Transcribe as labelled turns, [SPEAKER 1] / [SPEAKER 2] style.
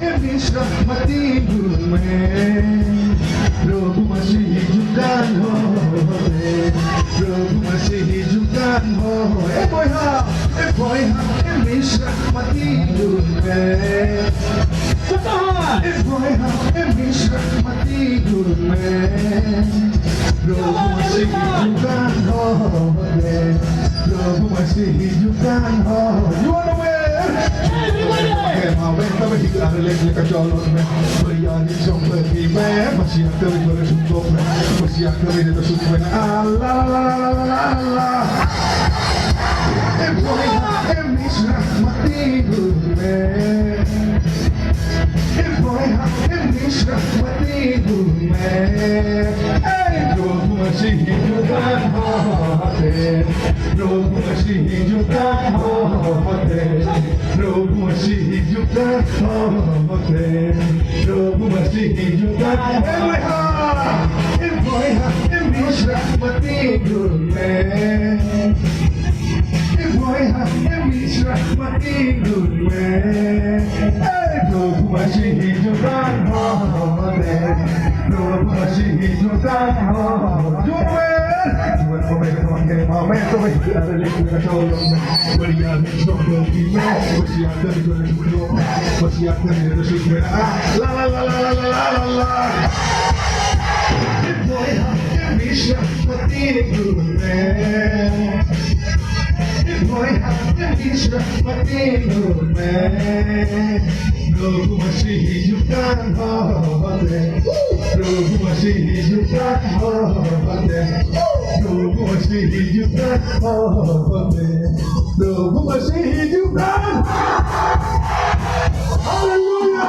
[SPEAKER 1] Iblis rahmatiku में प्रभु मसीह जुगान हो प्रभु मसीह जुगान हो ए boy ha Iblis rahmatiku में ए boy ha Iblis rahmatiku में प्रभु मसीह जुगान हो प्रभु मसीह जुगान हो you wanna win Tapi tidak ada lagi kecolok Beriani seperti masih ada di luar sumpah masih ada di luar sumpah Allah Iblis rahmatiku Iblis rahmatiku Roh masih hidupkan hati Roh masih hidupkan hati Roh masih hidupkan hati Roh masih hidupkan Iblis rahmatiku Iblis rahmatiku Roh masih hidupkan hati Roh masih hidupkan hati Momento vai tirare le tue caciolo Guardiamo il gioco di me Così anche di quelle giuro Così anche di quelle giuro La la la la la la la la E poi Iblis rahmatiku E poi Iblis rahmatiku Roh masih hidupkan hati Roh masih hidupkan hati Roh masih hidupkan hati Roh masih hidupkan Haleluya